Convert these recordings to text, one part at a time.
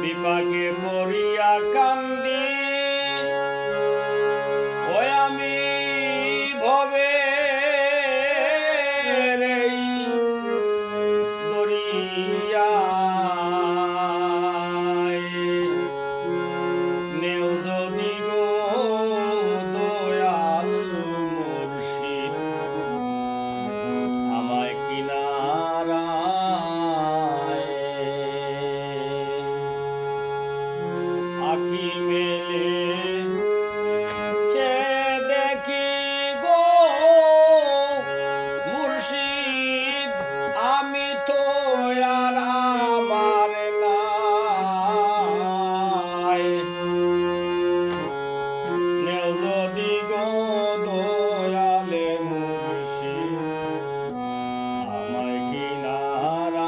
বিপাকে পড়িয়া কান্দি ওই আমি ভবে দরিয়ায় নেও যদি গো দয়াল মুর্শিদ আমায় কিনারায় আখি মেলে চেয়ে দেখি গো মুর্শিদ আমি তো আর আমার নাই নেও যদি গো দয়ালে মুর্শিদ আমায় কিনারায়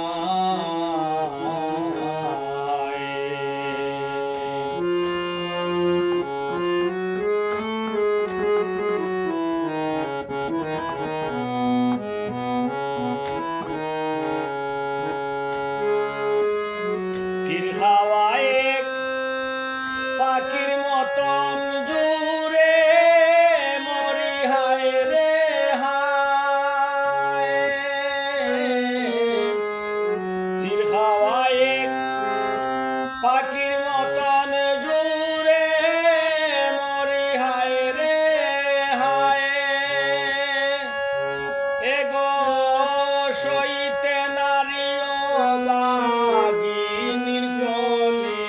তীর খাওয়া এক পাখির মতন জুড়ে মরি হায় রে হায় তীর খাওয়া এক পাখির মতন জুড়ে মরি হায় রে হায় এগো সইতে নারীও বাগিনীর কলি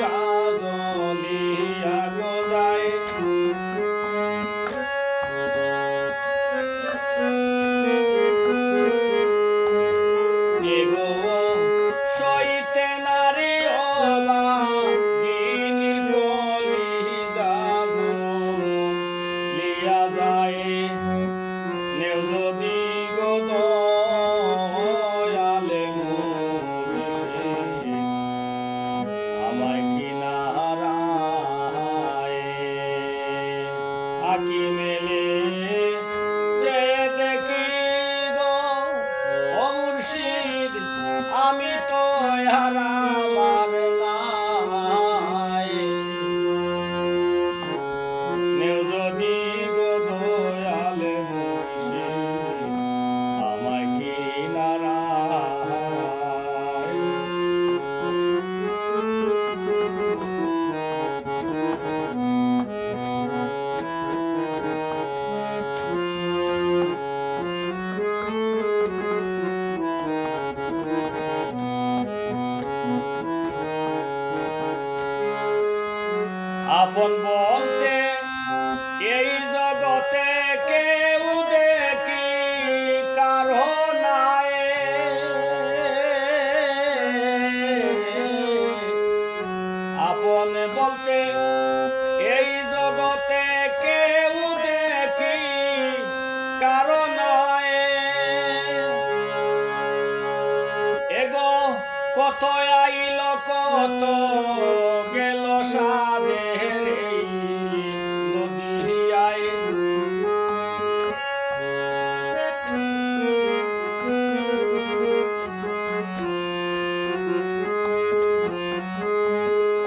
জাজলিয়া গোজায় এগো সইতে নারীও বাগিনীর কলি জাজলিয়া যায় নেও যদি গো দয়ালে মুর্শিদ আমায় কিনারায় আখি মেলে চেয়ে দেখি গো ও মুর্শিদ আমি তো আর আমার নাই নেও যদি গো দয়ালে মুর্শিদ আমায় কিনারায় আপন বলতে এই জগতে কেউ দেখি কারো নাই আপন বলতে এই জগতে কেউ দেখি কারো নাই এগো কত আইল কত গেল সাদের এই নদিয়ায়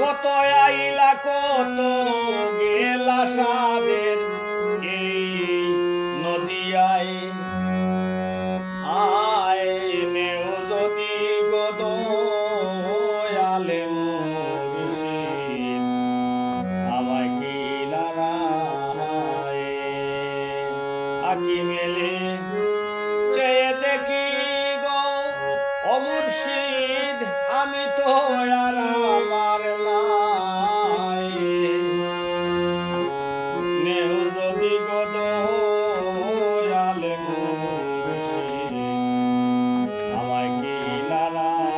কত আইলা কত গেলা সাদের এই নদিয়ায় আয় নেও যদি গো দয়ালে মুর্শিদ আমায় কিনারায় আখি মেলে চেয়ে দেখি গো ও মুর্শিদ আমি তো আর আমার নাই নেও যদি গো দয়ালে মুর্শিদ আমায় কিনারায়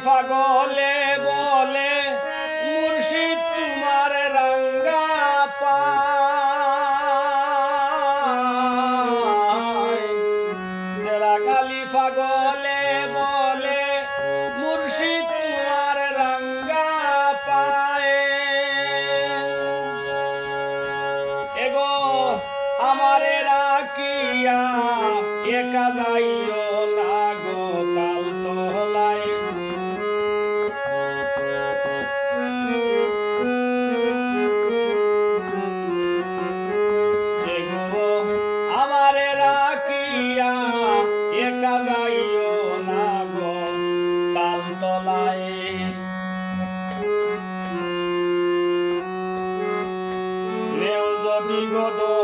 পাগলে বলে মুর্শিদ তোমার রাঙ্গা পায় সেরা কালি পাগলে বলে মুর্শিদ তোমার রাঙ্গা পায় এগো আমারে রাখিয়া একা যাইও না গো তাল তোলায় এগো আমারে রাখিয়া একা যাইও না গো তাল তোলায় নেও যদি গো